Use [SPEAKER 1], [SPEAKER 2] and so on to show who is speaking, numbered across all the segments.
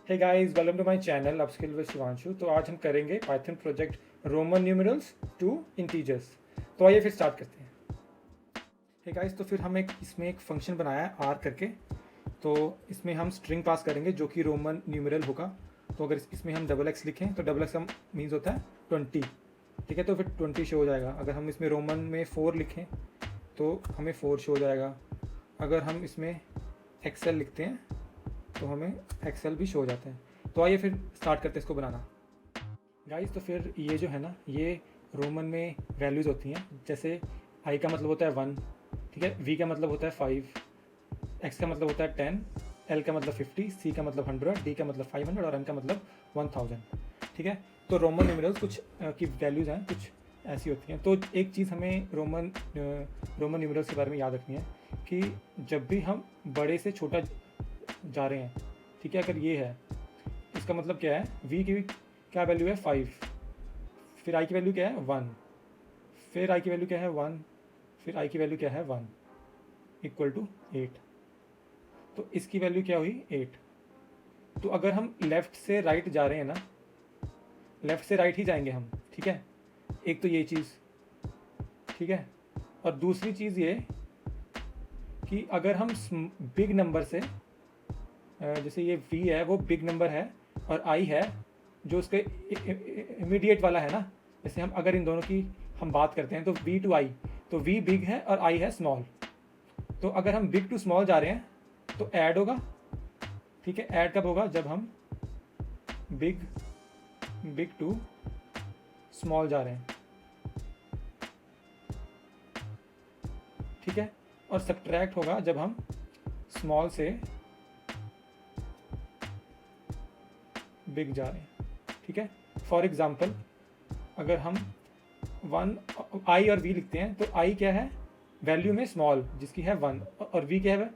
[SPEAKER 1] Hey guys, welcome to my channel upskill with Shivanshu. तो आज हम करेंगे Python project Roman numerals to integers. तो आइए फिर स्टार्ट करते हैं। हे गाइस, तो फिर हम इसमें एक फंक्शन बनाया है आर करके। तो इसमें हम स्ट्रिंग पास करेंगे जो कि रोमन न्यूमरल होगा। तो अगर इसमें हम डबल एक्स लिखें तो डबल एक्स का मीन्स होता है 20। ठीक है, तो फिर 20 शो हो जाएगा। अगर हम इसमें रोमन में 4 लिखें तो हमें 4 शो हो जाएगा। अगर हम इसमें एक्सएल लिखते हैं तो हमें एक्सेल भी शो हो जाता है। तो आइए फिर स्टार्ट करते हैं इसको बनाना। गाइस, तो फिर ये जो है ना, ये रोमन में वैल्यूज़ होती हैं। जैसे आई का मतलब होता है 1, ठीक है, वी का मतलब होता है 5, एक्स का मतलब होता है 10, एल का मतलब 50, सी का मतलब 100, डी का मतलब 500 और एम का मतलब 1000। ठीक है, तो रोमन न्यूमरल्स कुछ की वैल्यूज़ हैं, कुछ ऐसी होती हैं। तो एक चीज़ हमें रोमन न्यूमरल्स के बारे में याद रखनी है कि जब भी हम बड़े से छोटा जा रहे हैं, ठीक है, अगर ये है इसका मतलब क्या है, v की क्या वैल्यू है 5, फिर i की वैल्यू क्या है 1, फिर i की वैल्यू क्या है 1, फिर i की वैल्यू क्या है 1 इक्वल टू 8। तो इसकी वैल्यू क्या हुई 8। तो अगर हम लेफ्ट से राइट जा रहे हैं ना, लेफ्ट से राइट ही जाएंगे हम, ठीक है। एक तो ये चीज़, ठीक है, और दूसरी चीज़ ये कि अगर हम बिग नंबर से, जैसे ये v है वो बिग नंबर है और i है जो उसके इमीडिएट वाला है ना, जैसे हम अगर इन दोनों की हम बात करते हैं तो v टू i, तो v बिग है और i है स्मॉल। तो अगर हम बिग टू स्मॉल जा रहे हैं तो ऐड होगा, ठीक है। ऐड कब होगा, जब हम बिग टू स्मॉल जा रहे हैं, ठीक है। और सब्ट्रैक्ट होगा जब हम स्मॉल से बिग जा रहे हैं, ठीक है। फॉर एग्जाम्पल, अगर हम 1 आई और वी लिखते हैं तो आई क्या है वैल्यू में स्मॉल जिसकी है 1, और वी क्या है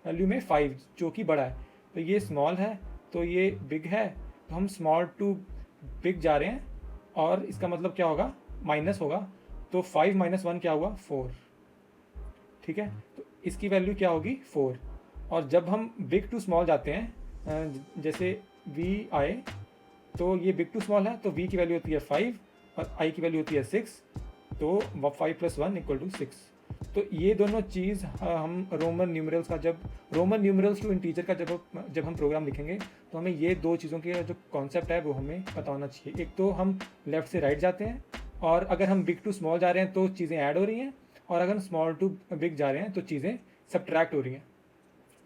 [SPEAKER 1] वैल्यू में 5 जो कि बड़ा है। तो ये स्मॉल है तो ये बिग है, तो हम स्मॉल टू बिग जा रहे हैं और इसका मतलब क्या होगा, माइनस होगा। तो 5 माइनस 1 क्या हुआ 4, ठीक है। तो इसकी वैल्यू क्या होगी 4। और जब हम बिग टू स्मॉल जाते हैं, जैसे वी आए तो ये बिग टू स्मॉल है तो v की वैल्यू होती है 5 और i की वैल्यू होती है 6, तो 5 + 1 = 6। तो ये दोनों चीज़ हम रोमन न्यूमरल्स का, जब रोमन न्यूमरल्स टू इंटीजर का जब हम प्रोग्राम लिखेंगे तो हमें ये दो चीज़ों के जो कॉन्सेप्ट है वो हमें पता होना चाहिए। एक तो हम लेफ़्ट से राइट जाते हैं, और अगर हम बिग टू स्मॉल जा रहे हैं तो चीज़ें ऐड हो रही हैं, और अगर हम स्मॉल टू बिग जा रहे हैं तो चीज़ें सब्ट्रैक्ट हो रही हैं,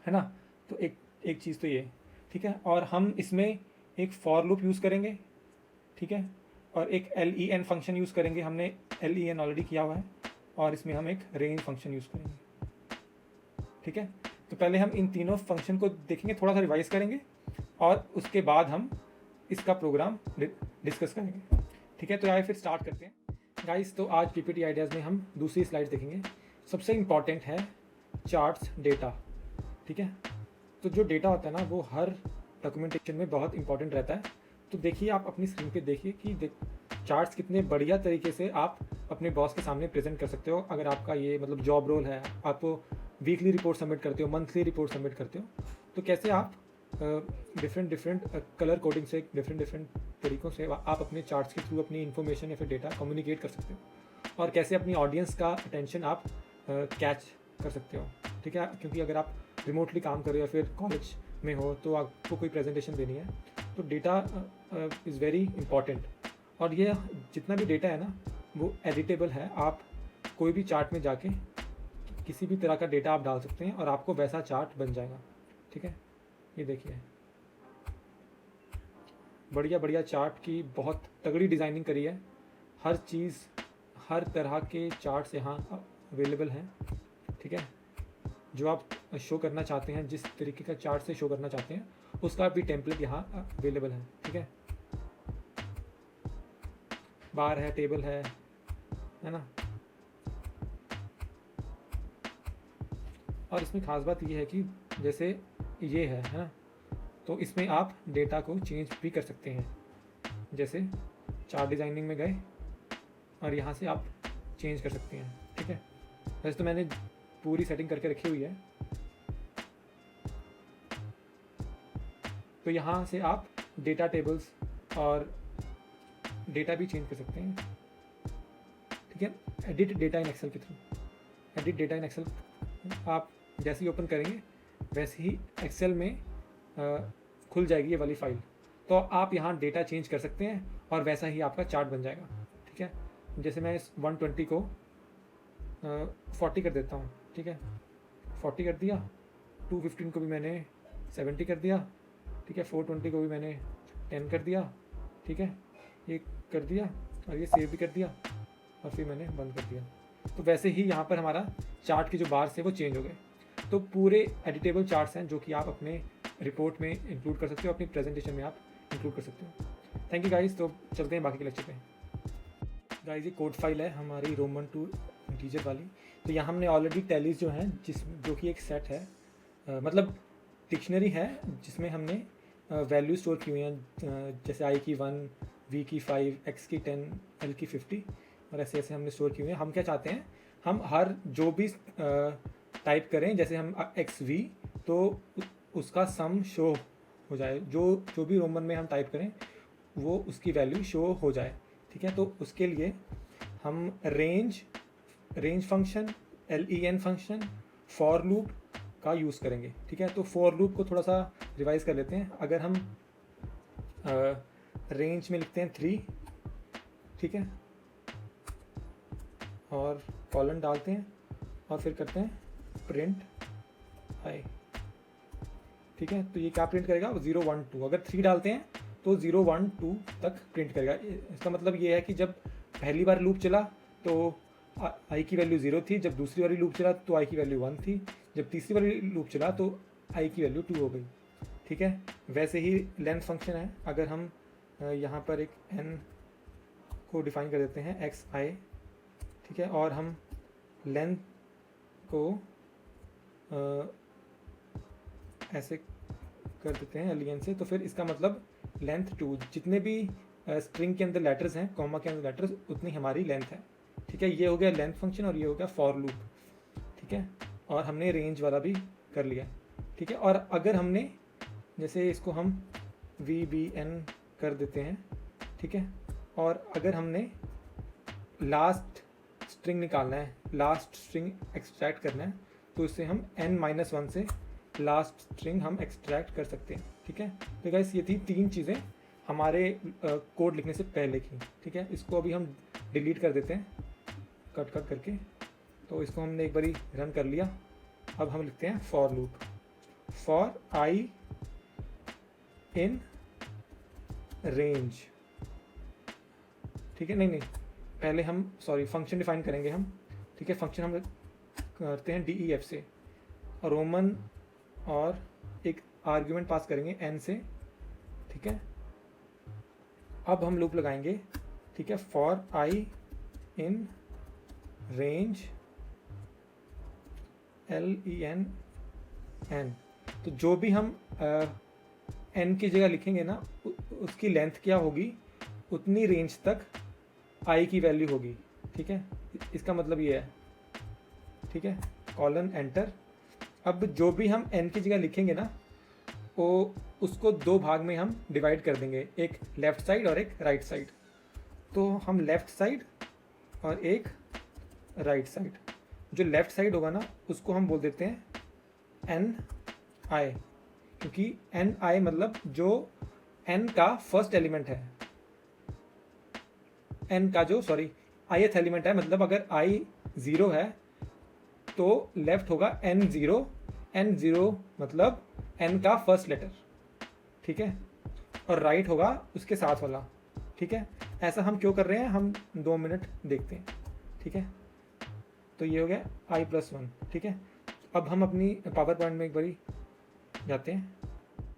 [SPEAKER 1] है ना। तो एक चीज़ तो ये, ठीक है। और हम इसमें एक फॉर लूप यूज़ करेंगे, ठीक है, और एक len फंक्शन यूज़ करेंगे। हमने len ऑलरेडी किया हुआ है, और इसमें हम एक रेंज फंक्शन यूज़ करेंगे, ठीक है। तो पहले हम इन तीनों फंक्शन को देखेंगे, थोड़ा सा रिवाइज करेंगे, और उसके बाद हम इसका प्रोग्राम डिस्कस करेंगे, ठीक है। तो आइए फिर स्टार्ट करते हैं गाइस। तो आज पीपीटी आइडियाज़ में हम दूसरी स्लाइड देखेंगे। सबसे इम्पॉर्टेंट है चार्ट्स डेटा, ठीक है। तो जो डेटा होता है ना वो हर डॉक्यूमेंटेशन में बहुत इंपॉर्टेंट रहता है। तो देखिए, आप अपनी स्क्रीन पे देखिए कि चार्ट्स कितने बढ़िया तरीके से आप अपने बॉस के सामने प्रेजेंट कर सकते हो। अगर आपका ये मतलब जॉब रोल है, आप वीकली रिपोर्ट सबमिट करते हो, मंथली रिपोर्ट सबमिट करते हो, तो कैसे आप डिफरेंट कलर कोडिंग से, डिफरेंट तरीक़ों से आप अपने चार्ट्स के थ्रू अपनी इन्फॉर्मेशन या फिर डेटा कम्युनिकेट कर सकते हो, और कैसे अपनी ऑडियंस का अटेंशन आप कैच कर सकते हो, ठीक है। क्योंकि अगर आप रिमोटली काम कर रहे हो या फिर कॉलेज में हो तो आपको कोई प्रेजेंटेशन देनी है, तो डेटा इज़ वेरी इंपॉर्टेंट। और ये जितना भी डेटा है ना वो एडिटेबल है। आप कोई भी चार्ट में जाके किसी भी तरह का डेटा आप डाल सकते हैं और आपको वैसा चार्ट बन जाएगा, ठीक है। ये देखिए, बढ़िया बढ़िया चार्ट की बहुत तगड़ी डिज़ाइनिंग करी है। हर चीज़, हर तरह के चार्ट्स यहाँ अवेलेबल हैं, ठीक है। जो आप शो करना चाहते हैं, जिस तरीके का चार्ट से शो करना चाहते हैं, उसका भी टेम्पलेट यहाँ अवेलेबल है, ठीक है। बार है, टेबल है ना। और इसमें खास बात ये है कि जैसे ये है ना, तो इसमें आप डेटा को चेंज भी कर सकते हैं। जैसे चार्ट डिज़ाइनिंग में गए और यहाँ से आप चेंज कर सकते हैं, ठीक है। वैसे तो मैंने पूरी सेटिंग करके रखी हुई है, तो यहाँ से आप डेटा टेबल्स और डेटा भी चेंज कर सकते हैं, ठीक है, एडिट डेटा इन एक्सेल के थ्रू। एडिट डेटा इन एक्सेल आप जैसे ही ओपन करेंगे वैसे ही एक्सेल में खुल जाएगी ये वाली फाइल। तो आप यहाँ डेटा चेंज कर सकते हैं और वैसा ही आपका चार्ट बन जाएगा, ठीक है। जैसे मैं इस 120 को 40 कर देता हूँ, ठीक है, 40 कर दिया। 215 को भी मैंने 70 कर दिया, ठीक है। 420 को भी मैंने 10 कर दिया, ठीक है, ये कर दिया और ये सेव भी कर दिया और फिर मैंने बंद कर दिया। तो वैसे ही यहाँ पर हमारा चार्ट के जो बार्स थे वो चेंज हो गए। तो पूरे एडिटेबल चार्ट्स हैं जो कि आप अपने रिपोर्ट में इंक्लूड कर सकते हो, अपनी प्रेजेंटेशन में आप इंक्लूड कर सकते हो। Thank you guys. तो चलते हैं बाकी के लेक्चर पे। गाइस ये कोड फाइल है हमारी रोमन 2 इंटीजर वाली। तो यहाँ हमने ऑलरेडी टैलीज जो हैं जो कि एक सेट है, मतलब डिक्शनरी है जिसमें हमने वैल्यू स्टोर की हुई हैं, जैसे आई की 1, वी की 5, एक्स की 10, एल की 50 और ऐसे ऐसे हमने स्टोर की हुई हैं। हम क्या चाहते हैं, हम हर जो भी टाइप करें, जैसे हम एक्स वी, तो उसका सम शो हो जाए, जो भी रोमन में हम टाइप करें वो उसकी वैल्यू शो हो जाए, ठीक है। तो उसके लिए हम range function, len function, for loop का यूज़ करेंगे, ठीक है। तो फॉर लूप को थोड़ा सा रिवाइज कर लेते हैं। अगर हम रेंज में लिखते हैं 3, ठीक है, और कॉलन डालते हैं और फिर करते हैं प्रिंट आई, ठीक है। तो ये क्या प्रिंट करेगा, 0 1 2। अगर 3 डालते हैं तो 0 1 2 तक प्रिंट करेगा। इसका मतलब ये है कि जब पहली बार लूप चला तो आई की वैल्यू 0 थी, जब दूसरी वाली लूप चला तो आई की वैल्यू 1 थी, जब तीसरी वाली लूप चला तो आई की वैल्यू 2 हो गई, ठीक है। वैसे ही लेंथ फंक्शन है। अगर हम यहाँ पर एक n को डिफाइन कर देते हैं एक्स आई, ठीक है, और हम लेंथ को ऐसे कर देते हैं len से, तो फिर इसका मतलब लेंथ 2, जितने भी स्ट्रिंग के अंदर लेटर्स हैं, कॉमा के अंदर लेटर्स, उतनी हमारी लेंथ है, ठीक है। ये हो गया लेंथ फंक्शन और ये हो गया फॉर लूप, ठीक है। और हमने रेंज वाला भी कर लिया, ठीक है। और अगर हमने जैसे इसको हम VBN कर देते हैं, ठीक है, और अगर हमने लास्ट स्ट्रिंग निकालना है, लास्ट स्ट्रिंग एक्सट्रैक्ट करना है, तो इससे हम n-1 से लास्ट स्ट्रिंग हम एक्सट्रैक्ट कर सकते हैं, ठीक है। तो गाइस ये थी 3 चीज़ें हमारे कोड लिखने से पहले की, ठीक है। इसको अभी हम डिलीट कर देते हैं कट करके। तो इसको हमने एक बारी रन कर लिया। अब हम लिखते हैं for loop, for I in range, ठीक है। नहीं पहले हम फंक्शन डिफाइन करेंगे हम, ठीक है। फंक्शन हम करते हैं DEF से रोमन और एक आर्ग्यूमेंट पास करेंगे n से, ठीक है। अब हम लूप लगाएंगे, ठीक है, for I in range len n। तो जो भी हम n की जगह लिखेंगे ना, उसकी लेंथ क्या होगी, उतनी रेंज तक i की वैल्यू होगी, ठीक है। इसका मतलब ये है, ठीक है, कॉलन एंटर। अब जो भी हम n की जगह लिखेंगे ना, वो उसको 2 भाग में हम डिवाइड कर देंगे, एक लेफ्ट साइड और एक राइट साइड। तो हम लेफ्ट साइड और एक राइट साइड, जो लेफ्ट साइड होगा ना उसको हम बोल देते हैं ni, क्योंकि ni मतलब जो n का फर्स्ट एलिमेंट है, n का जो ith एलिमेंट है, मतलब अगर i 0 है तो लेफ्ट होगा n0 मतलब n का फर्स्ट लेटर, ठीक है, और राइट होगा उसके साथ वाला, ठीक है। ऐसा हम क्यों कर रहे हैं, हम 2 मिनट देखते हैं, ठीक है। तो ये हो गया i+1, ठीक है। अब हम अपनी पावर पॉइंट में एक बारी जाते हैं,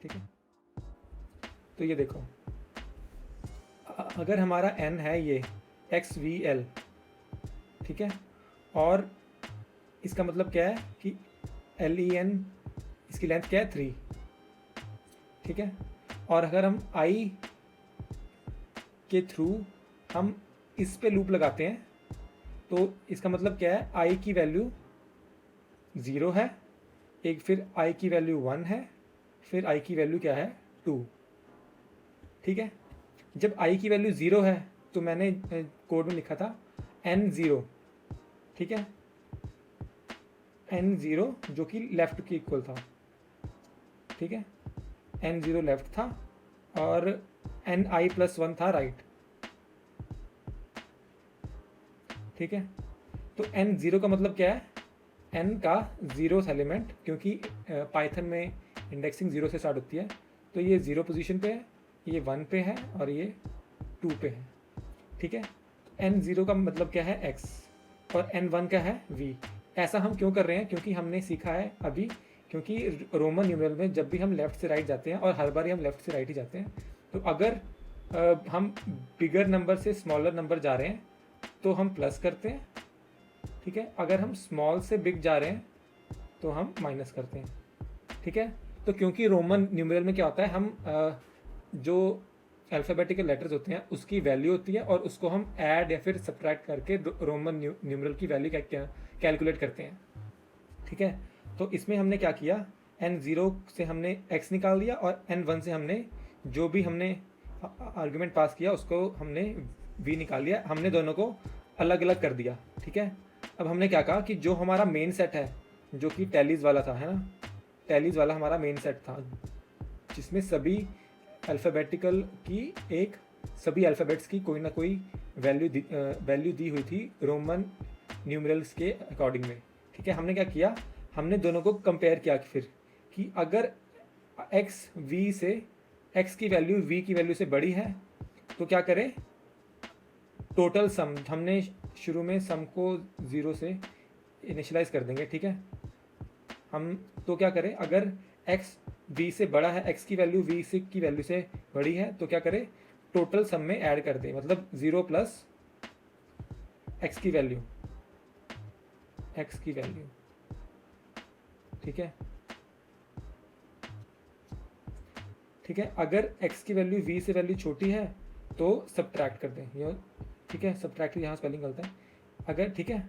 [SPEAKER 1] ठीक है। तो ये देखो, अगर हमारा n है ये XVL, ठीक है, और इसका मतलब क्या है कि len इसकी लेंथ क्या है 3, ठीक है। और अगर हम i के थ्रू हम इस पे लूप लगाते हैं तो इसका मतलब क्या है, i की वैल्यू 0 है, एक फिर i की वैल्यू 1 है, फिर i की वैल्यू क्या है 2, ठीक है। जब आई की वैल्यू 0 है तो मैंने कोड में लिखा था n0, ठीक है, n0 जो कि लेफ्ट के इक्वल था, ठीक है, n0 लेफ्ट था और ni+1 था राइट, ठीक है। तो n0 का मतलब क्या है, n का 0th एलिमेंट, क्योंकि पाइथन में इंडेक्सिंग 0 से स्टार्ट होती है, तो ये 0 पोजीशन पे है, ये 1 पे है और ये 2 पे है, ठीक है। n0 का मतलब क्या है x और n1 का है v। ऐसा हम क्यों कर रहे हैं, क्योंकि हमने सीखा है अभी, क्योंकि रोमन न्यूमेरल में जब भी हम लेफ्ट से राइट जाते हैं, और हर बार ही हम लेफ्ट से राइट ही जाते हैं, तो अगर हम बिगर नंबर से स्मॉलर नंबर जा रहे हैं तो हम प्लस करते हैं, ठीक है। अगर हम स्मॉल से बिग जा रहे हैं तो हम माइनस करते हैं, ठीक है। तो क्योंकि रोमन न्यूमेरल में क्या होता है, हम जो अल्फ़ाबेटिकल लेटर्स होते हैं उसकी वैल्यू होती है और उसको हम ऐड या फिर सब्ट्रैक्ट करके रोमन न्यूमेरल की वैल्यू कैलकुलेट करते हैं, ठीक है। तो इसमें हमने क्या किया, n0 से हमने x निकाल दिया और n1 से हमने जो भी हमने आर्गुमेंट पास किया उसको हमने v निकाल लिया, हमने दोनों को अलग अलग कर दिया, ठीक है। अब हमने क्या कहा कि जो हमारा मेन सेट है, जो कि टैलीज वाला था, है ना, टैलीज वाला हमारा मेन सेट था जिसमें सभी अल्फ़ाबेटिकल की सभी अल्फ़ाबेट्स की कोई ना कोई वैल्यू दी हुई थी रोमन न्यूमरल्स के अकॉर्डिंग में, ठीक है। हमने क्या किया, हमने दोनों को कंपेयर किया फिर कि अगर x की वैल्यू v की वैल्यू से बड़ी है तो क्या करें, टोटल सम, हमने शुरू में सम को 0 से इनिशियलाइज कर देंगे, ठीक है। हम तो क्या करें, अगर x v से बड़ा है, x की वैल्यू v की वैल्यू से बड़ी है तो क्या करें, टोटल सम में ऐड कर दें, मतलब 0 प्लस x की वैल्यू, ठीक है, ठीक है। अगर x की वैल्यू v से वैल्यू छोटी है तो सब्ट्रैक्ट कर दें, ये ठीक है, सब्ट्रैक्ट यहाँ स्पेलिंग गलत है अगर, ठीक है।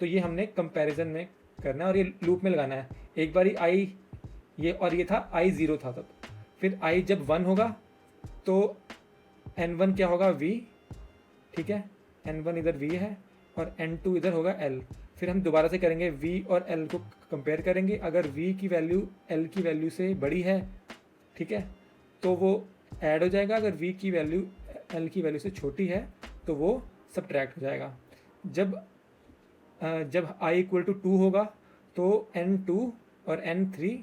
[SPEAKER 1] तो ये हमने कंपैरिजन में करना है और ये लूप में लगाना है। एक बारी i ये, और ये था i 0 था तब, फिर i जब 1 होगा तो n1 क्या होगा, v, ठीक है, n1 इधर v है और n2 इधर होगा l। फिर हम दोबारा से करेंगे v और l को कंपेयर करेंगे, अगर v की वैल्यू l की वैल्यू से बड़ी है, ठीक है, तो वो ऐड हो जाएगा, अगर v की वैल्यू l की वैल्यू से छोटी है तो वो सब्ट्रैक्ट हो जाएगा। जब i इक्वल टू 2 होगा तो n2 और n3,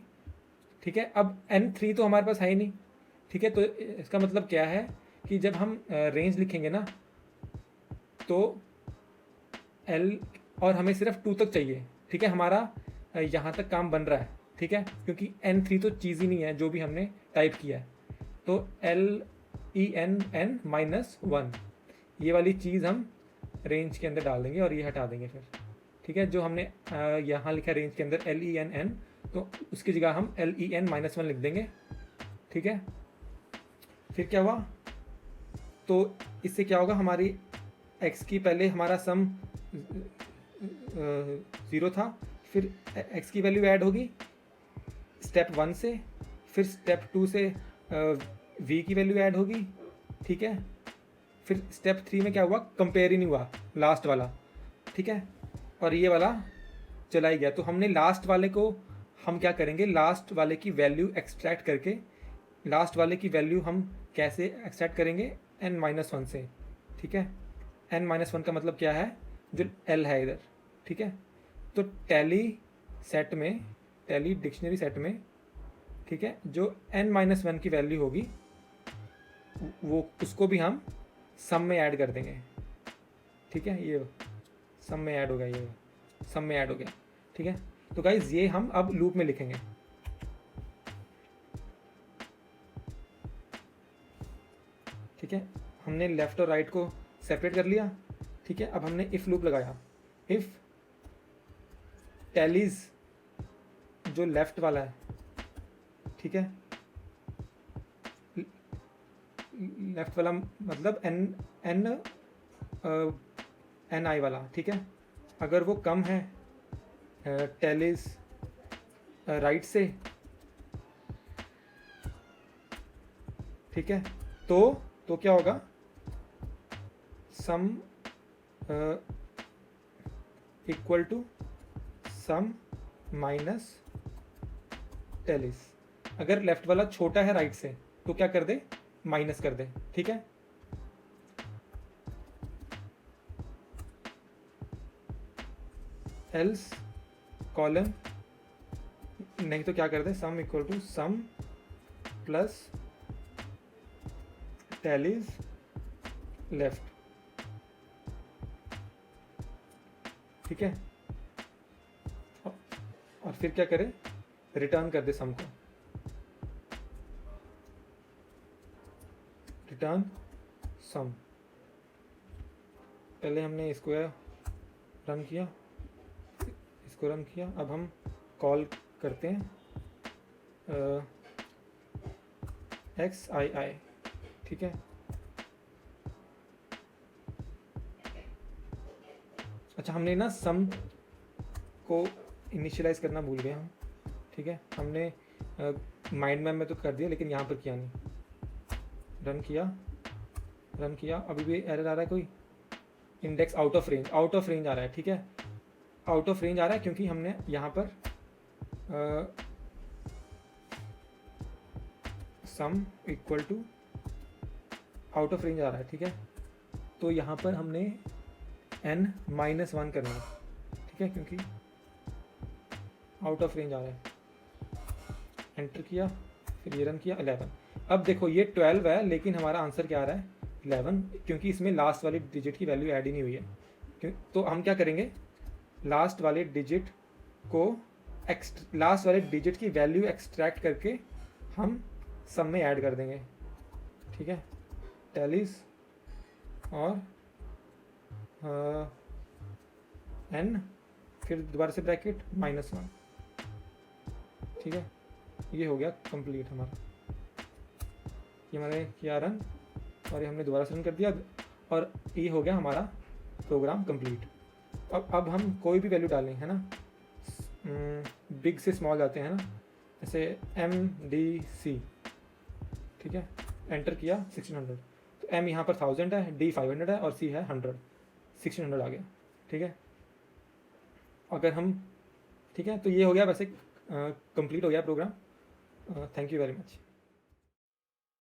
[SPEAKER 1] ठीक है। अब n3 तो हमारे पास है ही नहीं, ठीक है, तो इसका मतलब क्या है कि जब हम रेंज लिखेंगे ना तो l, और हमें सिर्फ 2 तक चाहिए, ठीक है, हमारा यहाँ तक काम बन रहा है, ठीक है, क्योंकि n3 तो चीज़ ही नहीं है जो भी हमने टाइप किया है। तो LENN-1 ये वाली चीज़ हम रेंज के अंदर डाल देंगे और ये हटा देंगे फिर, ठीक है। जो हमने यहाँ लिखा रेंज के अंदर LENN, तो उसकी जगह हम LEN-1 लिख देंगे, ठीक है। फिर क्या हुआ, तो इससे क्या होगा, हमारी x की पहले हमारा सम 0 था, फिर x की वैल्यू ऐड होगी स्टेप 1 से, फिर स्टेप 2 से v की वैल्यू ऐड होगी, ठीक है। फिर स्टेप 3 में क्या हुआ, कंपेयर ही नहीं हुआ लास्ट वाला, ठीक है, और ये वाला चला ही गया। तो हमने लास्ट वाले को हम क्या करेंगे, लास्ट वाले की वैल्यू एक्सट्रैक्ट करके, लास्ट वाले की वैल्यू हम कैसे एक्सट्रैक्ट करेंगे, n-1 से, ठीक है। n-1 का मतलब क्या है, जो l है इधर, ठीक है। तो टैली सेट में, टैली डिक्शनरी सेट में, ठीक है, जो n-1 की वैल्यू होगी वो उसको भी हम सम में ऐड कर देंगे, ठीक है। ये सम में ऐड हो गया, ये सम में ऐड हो गया, ठीक है। तो गाइज ये हम अब लूप में लिखेंगे, ठीक है। हमने लेफ्ट और राइट को सेपरेट कर लिया, ठीक है। अब हमने इफ़ लूप लगाया, इफ़ टैलीज जो लेफ्ट वाला है, ठीक है, लेफ्ट वाला मतलब एन आई वाला, ठीक है, अगर वो कम है टैलीज राइट से, ठीक है, तो क्या होगा, sum equal to sum minus tails. अगर लेफ्ट वाला छोटा है राइट से तो क्या कर दे, माइनस कर दे, ठीक है। एल्स कॉलम नहीं तो क्या कर दे, sum equal to sum plus टेलिस लेफ्ट, ठीक है। और फिर क्या करे, रिटर्न कर दे सम को, रिटर्न सम। पहले हमने इसको रन किया, इसको रन किया, अब हम कॉल करते हैं XII, ठीक है। अच्छा, हमने ना सम को इनिशियलाइज करना भूल गए हम, ठीक है। हमने माइंड मैप में तो कर दिया लेकिन यहाँ पर किया नहीं। रन किया, अभी भी एरर आ रहा है, कोई इंडेक्स आउट ऑफ रेंज आ रहा है, ठीक है। आउट ऑफ रेंज आ रहा है क्योंकि हमने यहाँ पर sum equal to out of range आ रहा है, ठीक है। तो यहाँ पर हमने n-1 करना है, ठीक है, क्योंकि आउट ऑफ रेंज आ रहा है। एंटर किया, फिर ये रन किया, 11। अब देखो ये 12 है लेकिन हमारा आंसर क्या आ रहा है, 11, क्योंकि इसमें लास्ट वाली डिजिट की वैल्यू ऐड ही नहीं हुई है। तो हम क्या करेंगे, लास्ट वाले डिजिट की वैल्यू एक्सट्रैक्ट करके हम सम में ऐड कर देंगे, ठीक है। टेलिस और n, फिर दोबारा से ब्रैकेट -1, ठीक है। ये हो गया कंप्लीट हमारा, ये मैंने किया रन और ये हमने दोबारा से रन कर दिया और ये हो गया हमारा प्रोग्राम कंप्लीट। अब हम कोई भी वैल्यू डालें, है ना, बिग से स्मॉल जाते हैं ना, जैसे MDC, ठीक है। एंटर किया 1600, तो M यहाँ पर 1000 है, D 500 है और C है 100, 1600 आ गया, ठीक है। अगर हम, ठीक है, तो ये हो गया, वैसे कंप्लीट हो गया program. Thank you very much.